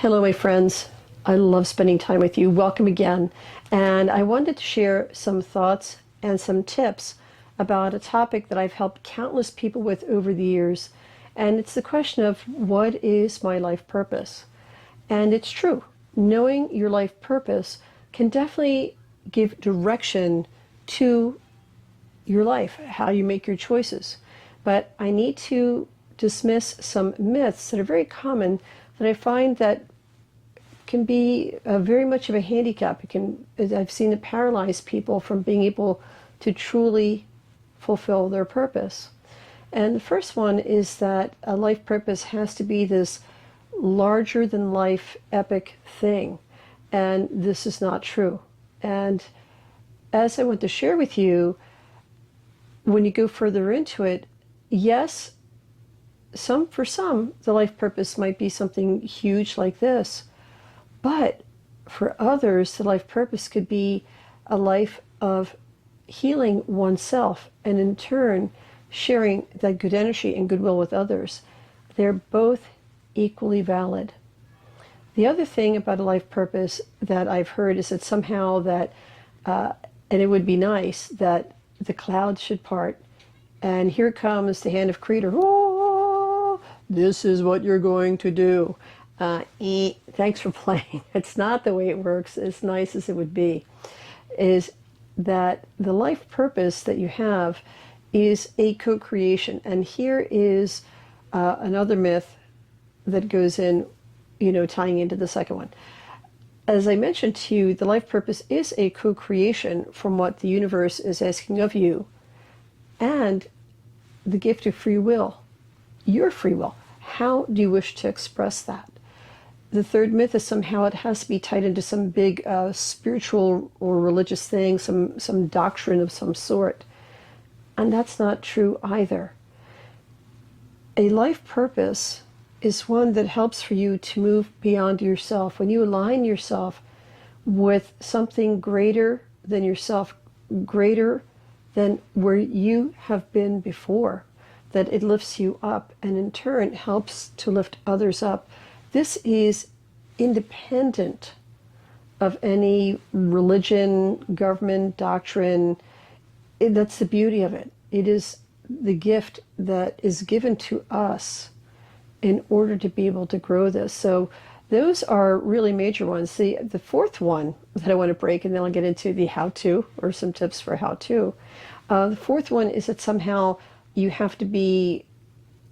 Hello, my friends. I love spending time with you. Welcome again. And I wanted to share some thoughts and some tips about a topic that I've helped countless people with over the years. And it's the question of what is my life purpose? And it's true. Knowing your life purpose can definitely give direction to your life, how you make your choices. But I need to dismiss some myths that are very common that I find that can be very much of a handicap. I've seen it paralyze people from being able to truly fulfill their purpose. And the first one is that a life purpose has to be this larger than life epic thing. And this is not true. And as I want to share with you, when you go further into it, yes, for some, the life purpose might be something huge like this. But for others, the life purpose could be a life of healing oneself and in turn sharing that good energy and goodwill with others. They're both equally valid. The other thing about a life purpose that I've heard is that somehow and it would be nice, that the clouds should part and here comes the hand of Creator. Oh, this is what you're going to do. Thanks for playing. It's not the way it works, as nice as it would be. Is that the life purpose that you have is a co-creation. And here is another myth that goes in, tying into the second one. As I mentioned to you, the life purpose is a co-creation from what the universe is asking of you, and the gift of free will, your free will. How do you wish to express that? The third myth is somehow it has to be tied into some big spiritual or religious thing, some doctrine of some sort. And that's not true either. A life purpose is one that helps for you to move beyond yourself. When you align yourself with something greater than yourself, greater than where you have been before, that it lifts you up and in turn helps to lift others up. This is independent of any religion, government, doctrine. That's the beauty of it. It is the gift that is given to us in order to be able to grow this. So those are really major ones. The fourth one that I want to break, and then I'll get into the how-to, or some tips for how-to. The fourth one is that somehow you have to be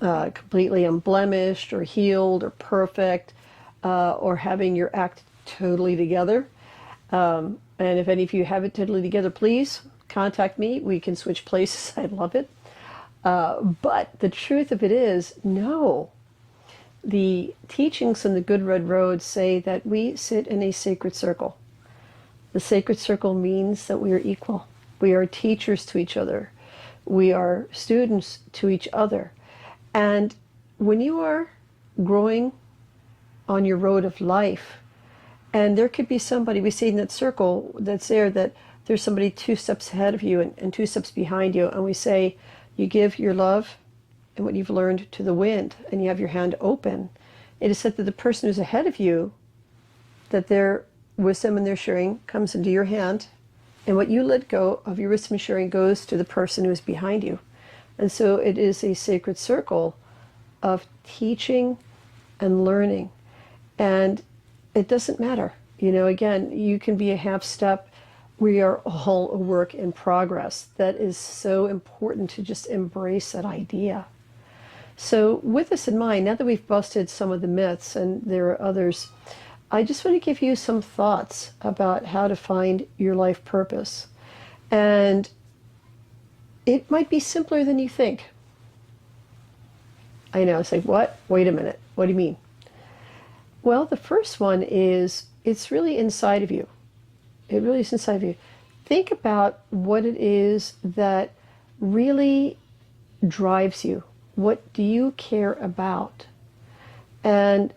completely unblemished or healed or perfect, or having your act totally together. And if any of you have it totally together, please contact me. We can switch places. I love it. But the truth of it is, no. The teachings in the Good Red Road say that we sit in a sacred circle. The sacred circle means that we are equal. We are teachers to each other. We are students to each other. And when you are growing on your road of life, and there could be somebody, we say in that circle that's there, that there's somebody 2 steps ahead of you and 2 steps behind you, and we say you give your love and what you've learned to the wind, and you have your hand open. It is said that the person who's ahead of you, that their wisdom and their sharing comes into your hand, and what you let go of your wisdom and sharing goes to the person who is behind you. And so it is a sacred circle of teaching and learning. And it doesn't matter. Again, you can be a half step. We are all a work in progress. That is so important to just embrace that idea. So with this in mind, now that we've busted some of the myths, and there are others, I just want to give you some thoughts about how to find your life purpose. And it might be simpler than you think. I know, it's like, what? Wait a minute. What do you mean? Well, the first one is, it's really inside of you. It really is inside of you. Think about what it is that really drives you. What do you care about? And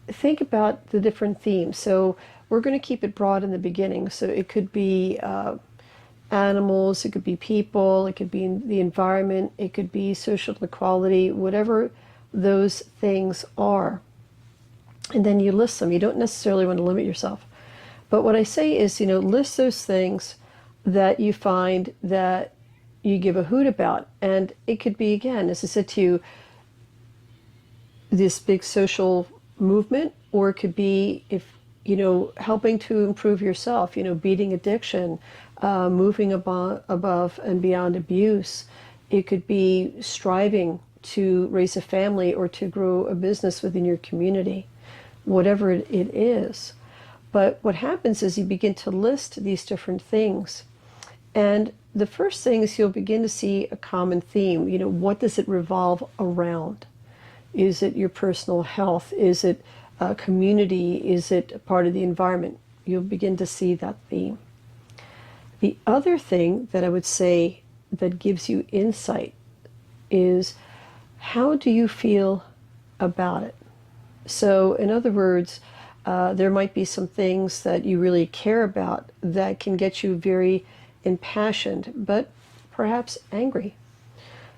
think about the different themes. So we're going to keep it broad in the beginning. So it could be animals, it could be people, it could be the environment, it could be social equality, whatever those things are. And then you list them. You don't necessarily want to limit yourself. But what I say is, list those things that you find that you give a hoot about. And it could be, again, as I said to you, this big social movement, or it could be if, helping to improve yourself, beating addiction, moving above and beyond abuse. It could be striving to raise a family or to grow a business within your community, whatever it is. But what happens is you begin to list these different things. And the first thing is you'll begin to see a common theme. What does it revolve around? Is it your personal health? Is it community? Is it a part of the environment? You'll begin to see that theme. The other thing that I would say that gives you insight is, how do you feel about it? So in other words, there might be some things that you really care about that can get you very impassioned, but perhaps angry.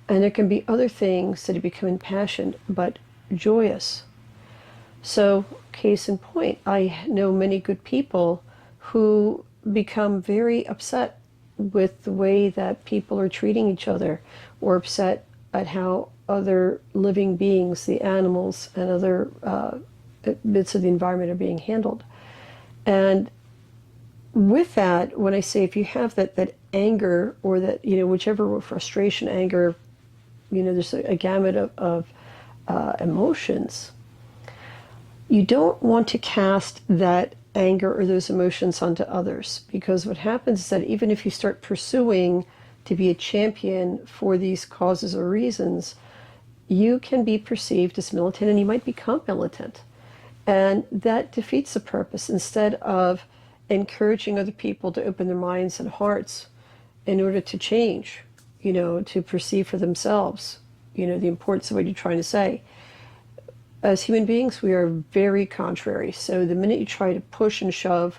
And there can be other things that you become impassioned, but joyous. So, case in point, I know many good people who become very upset with the way that people are treating each other, or upset at how other living beings, the animals and other bits of the environment, are being handled. And with that, when I say if you have that anger, or that, whichever, frustration, anger, there's a gamut of emotions, you don't want to cast that anger or those emotions onto others, because what happens is that even if you start pursuing to be a champion for these causes or reasons, you can be perceived as militant, and you might become militant. And that defeats the purpose. Instead of encouraging other people to open their minds and hearts in order to change, to perceive for themselves, the importance of what you're trying to say. As human beings, we are very contrary. So the minute you try to push and shove,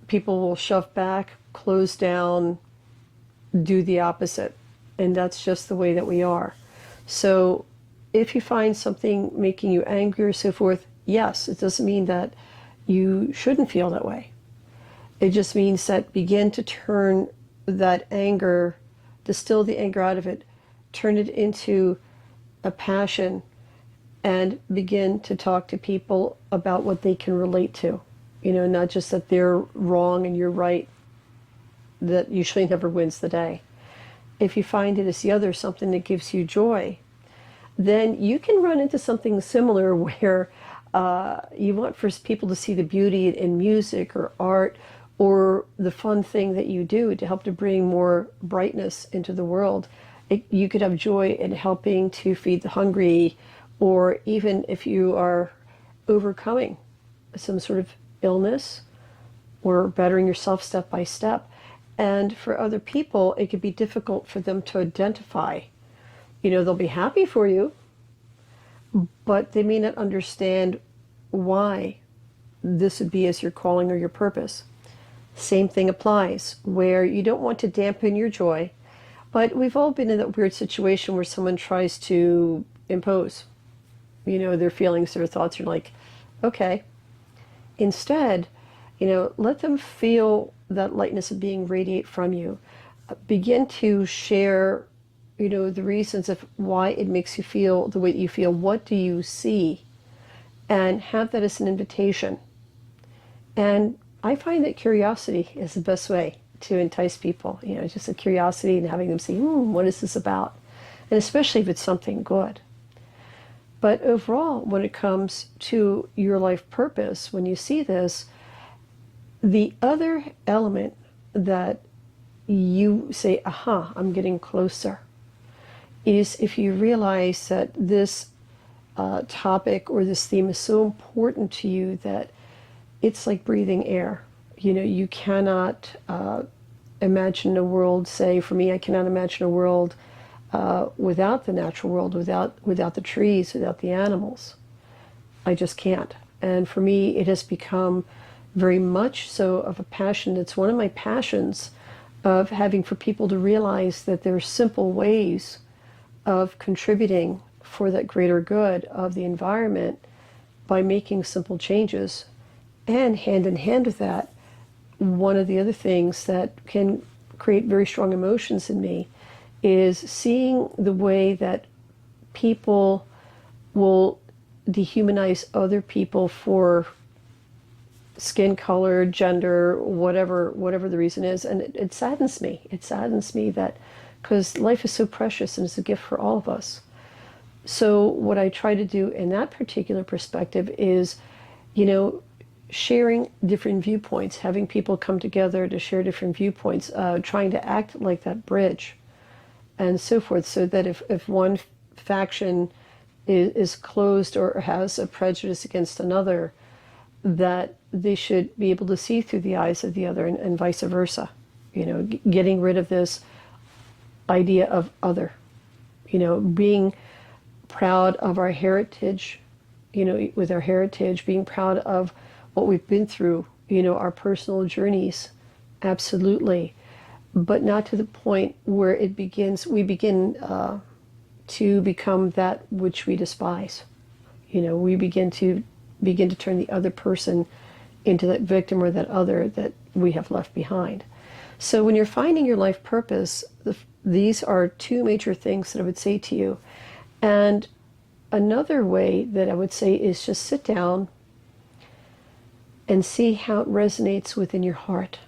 people will shove back, close down, do the opposite. And that's just the way that we are. So if you find something making you angry or so forth, yes, it doesn't mean that you shouldn't feel that way. It just means that begin to turn that anger, distill the anger out of it, turn it into a passion, and begin to talk to people about what they can relate to. Not just that they're wrong and you're right. That usually never wins the day. If you find it as the other, something that gives you joy, then you can run into something similar where you want for people to see the beauty in music or art, or the fun thing that you do to help to bring more brightness into the world. You could have joy in helping to feed the hungry, or even if you are overcoming some sort of illness or bettering yourself step by step. And for other people, it could be difficult for them to identify. They'll be happy for you, but they may not understand why this would be as your calling or your purpose. Same thing applies, where you don't want to dampen your joy, but we've all been in that weird situation where someone tries to impose, their feelings, their thoughts. You're like, okay. Instead, let them feel that lightness of being radiate from you. Begin to share, the reasons of why it makes you feel the way that you feel. What do you see? And have that as an invitation. And I find that curiosity is the best way to entice people. Just a curiosity, and having them see, what is this about? And especially if it's something good. But overall, when it comes to your life purpose, when you see this, the other element that you say, aha, I'm getting closer, is if you realize that this topic or this theme is so important to you that it's like breathing air. You cannot imagine a world, say for me, I cannot imagine a world without the natural world, without the trees, without the animals. I just can't. And for me, it has become very much so of a passion. It's one of my passions of having for people to realize that there are simple ways of contributing for that greater good of the environment, by making simple changes. And hand in hand with that, one of the other things that can create very strong emotions in me is seeing the way that people will dehumanize other people for skin color, gender, whatever the reason is. And it saddens me. It saddens me that, because life is so precious and it's a gift for all of us. So what I try to do in that particular perspective is, sharing different viewpoints, having people come together to share different viewpoints, trying to act like that bridge and so forth, so that if one faction is closed or has a prejudice against another, that they should be able to see through the eyes of the other, and vice versa. Getting rid of this idea of other, being proud of our heritage, with our heritage, being proud of what we've been through, our personal journeys, absolutely, but not to the point where we begin to become that which we despise. We begin to turn the other person into that victim or that other that we have left behind. So when you're finding your life purpose, these are two major things that I would say to you. And another way that I would say is just sit down and see how it resonates within your heart.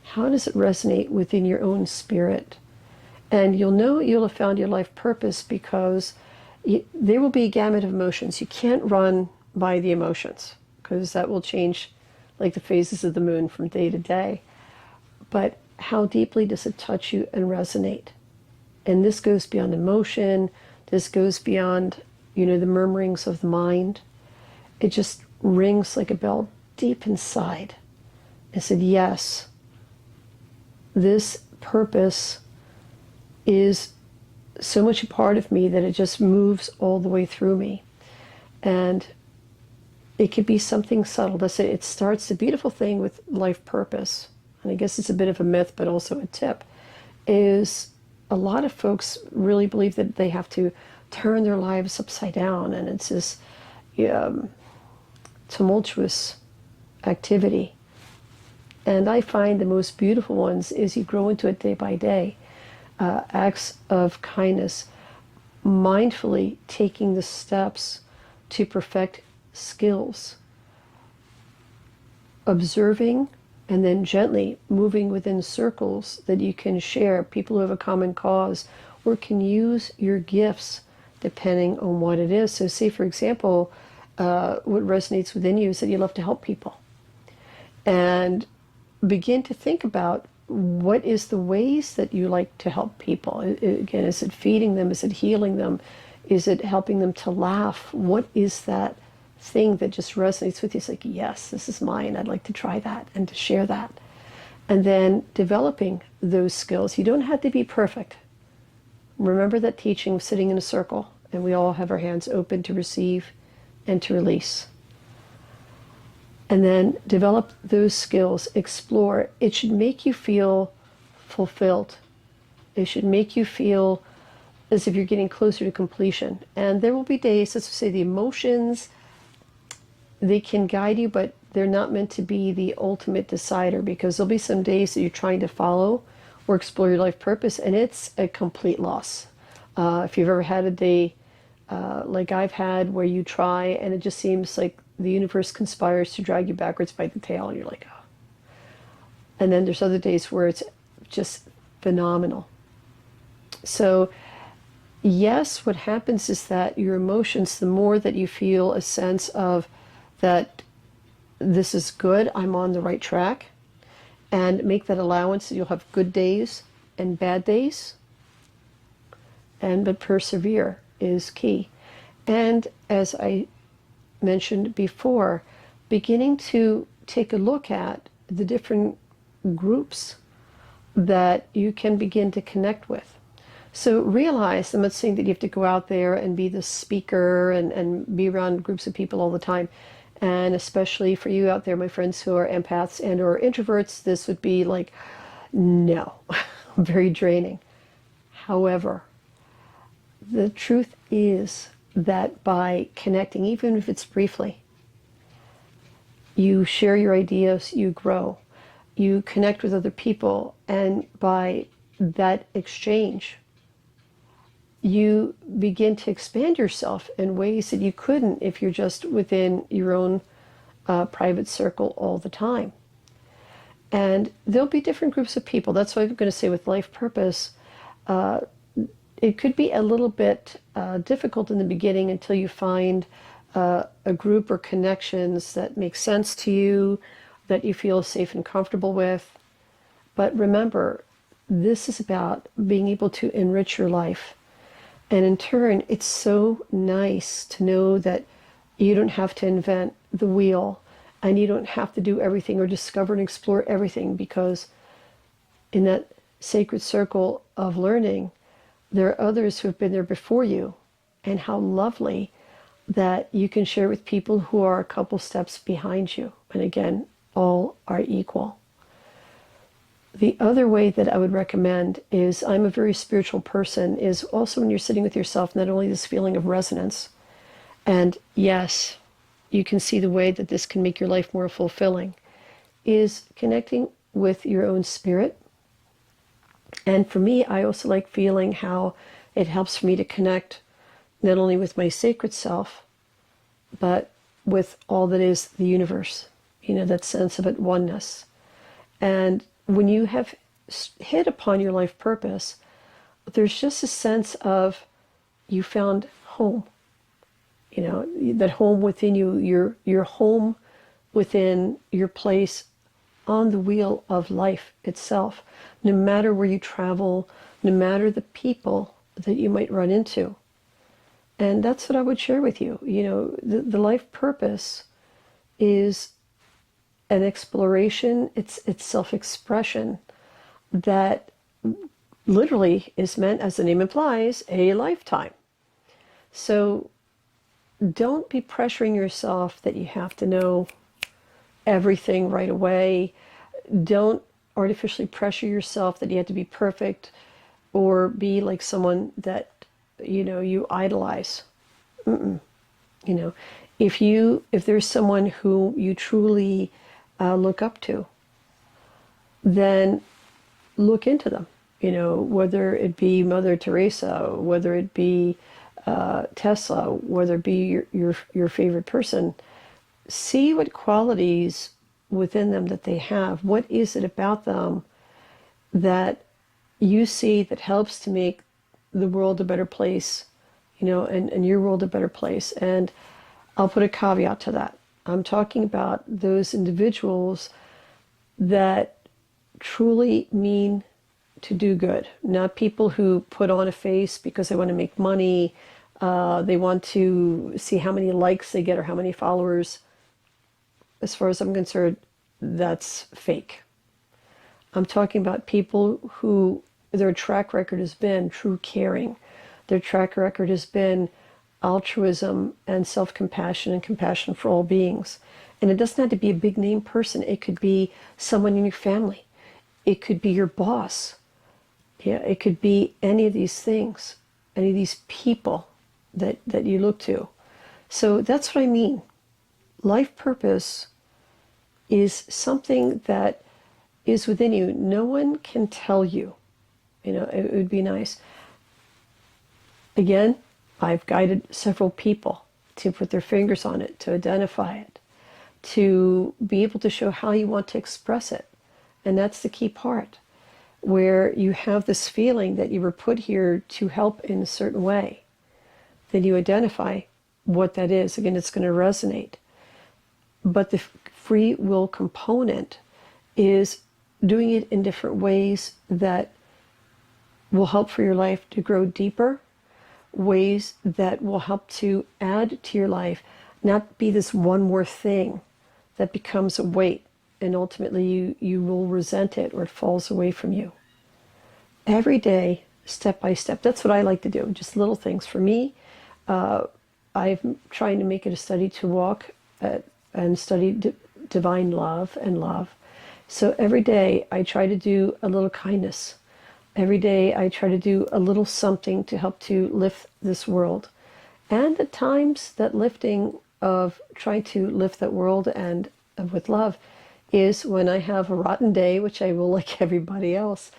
How does it resonate within your own spirit? And you'll know you'll have found your life purpose because there will be a gamut of emotions. You can't run by the emotions because that will change like the phases of the moon from day to day. But how deeply does it touch you and resonate? And this goes beyond emotion. This goes beyond, the murmurings of the mind. It just rings like a bell deep inside. I said, yes, this purpose is so much a part of me that it just moves all the way through me. And it could be something subtle. That's it. It starts, the beautiful thing with life purpose, and I guess it's a bit of a myth, but also a tip, is a lot of folks really believe that they have to turn their lives upside down, and it's this tumultuous activity. And I find the most beautiful ones is you grow into it day by day. Acts of kindness, mindfully taking the steps to perfect skills, observing, and then gently moving within circles that you can share, people who have a common cause, or can use your gifts depending on what it is. So say, for example, what resonates within you is that you love to help people. And begin to think about what is the ways that you like to help people. Again, is it feeding them? Is it healing them? Is it helping them to laugh? What is that thing that just resonates with you? It's like, yes, this is mine. I'd like to try that and to share that. And then developing those skills. You don't have to be perfect. Remember that teaching of sitting in a circle, and we all have our hands open to receive and to release. And then develop those skills, explore. It should make you feel fulfilled. It should make you feel as if you're getting closer to completion. And there will be days, let's say the emotions, they can guide you, but they're not meant to be the ultimate decider, because there'll be some days that you're trying to follow or explore your life purpose, and it's a complete loss. If you've ever had a day like I've had where you try and it just seems like the universe conspires to drag you backwards by the tail, and you're like, oh. And then there's other days where it's just phenomenal. So yes, what happens is that your emotions, the more that you feel a sense of that this is good, I'm on the right track, and make that allowance that you'll have good days and bad days, but persevere is key. And as I mentioned before, beginning to take a look at the different groups that you can begin to connect with. So realize, I'm not saying that you have to go out there and be the speaker and be around groups of people all the time. And especially for you out there, my friends who are empaths and or introverts, this would be like, no, very draining. However, the truth is that by connecting, even if it's briefly, You share your ideas, you grow, you connect with other people, and by that exchange, you begin to expand yourself in ways that you couldn't if you're just within your own private circle all the time. And there'll be different groups of people. That's what I'm going to say with life purpose. It could be a little bit difficult in the beginning until you find a group or connections that make sense to you, that you feel safe and comfortable with. But remember, this is about being able to enrich your life. And in turn, it's so nice to know that you don't have to invent the wheel and you don't have to do everything or discover and explore everything, because in that sacred circle of learning, there are others who have been there before you. And how lovely that you can share with people who are a couple steps behind you. And again, all are equal. The other way that I would recommend is, I'm a very spiritual person, is also when you're sitting with yourself, not only this feeling of resonance, and yes, you can see the way that this can make your life more fulfilling, is connecting with your own spirit. And for me, I also like feeling how it helps for me to connect not only with my sacred self, but with all that is the universe, that sense of at oneness. And when you have hit upon your life purpose, there's just a sense of you found home, that home within you, your home within your place on the wheel of life itself, no matter where you travel, no matter the people that you might run into. And that's what I would share with you. The life purpose is an exploration, it's self-expression that literally is meant, as the name implies, a lifetime. So don't be pressuring yourself that you have to know everything right away. Don't artificially pressure yourself that you have to be perfect or be like someone that you idolize. If there's someone who you truly look up to, then look into them. Whether it be Mother Teresa, whether it be Tesla, whether it be your favorite person, see what qualities within them that they have. What is it about them that you see that helps to make the world a better place, and your world a better place? And I'll put a caveat to that. I'm talking about those individuals that truly mean to do good, not people who put on a face because they want to make money. They want to see how many likes they get or how many followers. As far as I'm concerned, that's fake. I'm talking about people who their track record has been true caring. Their track record has been altruism and self-compassion and compassion for all beings. And it doesn't have to be a big name person. It could be someone in your family. It could be your boss. Yeah, it could be any of these things, any of these people that you look to. So that's what I mean. Life purpose is something that is within you. No one can tell you. It would be nice. Again, I've guided several people to put their fingers on it, to identify it, to be able to show how you want to express it. And that's the key part, where you have this feeling that you were put here to help in a certain way. Then you identify what that is. Again, it's going to resonate. But the free will component is doing it in different ways that will help for your life to grow deeper, ways that will help to add to your life, not be this one more thing that becomes a weight, and ultimately you will resent it or it falls away from you. Every day, step by step. That's what I like to do, just little things. For me, I'm trying to make it a study to walk and study divine love and love. So every day I try to do a little kindness. Every day I try to do a little something to help to lift this world. And at times that lifting of trying to lift that world and with love is when I have a rotten day, which I will like everybody else,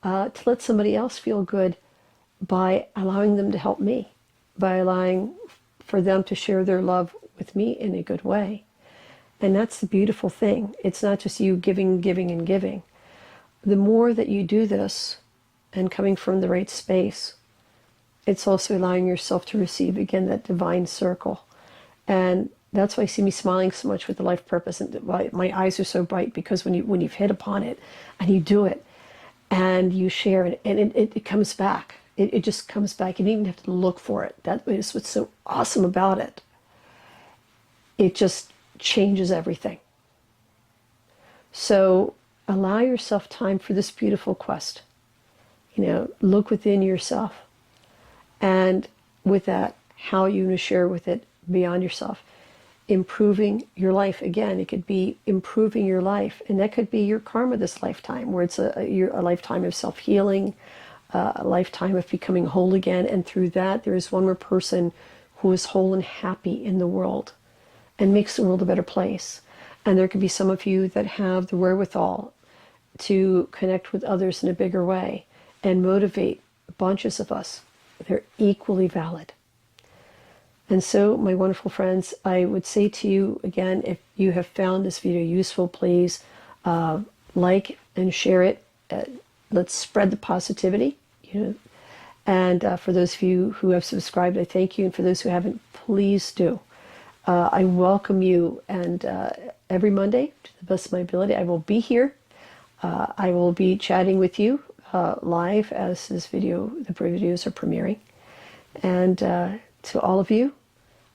to let somebody else feel good by allowing them to help me, by allowing for them to share their love with me in a good way. And that's the beautiful thing. It's not just you giving, giving, and giving. The more that you do this and coming from the right space, it's also allowing yourself to receive again that divine circle. And that's why you see me smiling so much with the life purpose, and why my eyes are so bright, because when you've hit upon it and you do it and you share it, and it comes back. It just comes back. You don't even have to look for it. That is what's so awesome about it. It just changes everything. So allow yourself time for this beautiful quest. Look within yourself. And with that, how you want to share with it beyond yourself. Improving your life. Again, it could be improving your life. And that could be your karma this lifetime, where it's a lifetime of self-healing, a lifetime of becoming whole again. And through that, there is one more person who is whole and happy in the world and makes the world a better place. And there could be some of you that have the wherewithal to connect with others in a bigger way and motivate bunches of us. They're equally valid. And so, my wonderful friends, I would say to you again, if you have found this video useful, please like and share it. Let's spread the positivity. And for those of you who have subscribed, I thank you. And for those who haven't, please do. I welcome you. And every Monday, to the best of my ability, I will be here. I will be chatting with you live as the videos are premiering. And to all of you,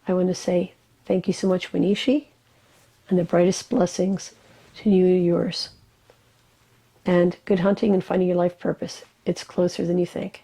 I want to say thank you so much, Wanishi, and the brightest blessings to you and yours. And good hunting and finding your life purpose. It's closer than you think.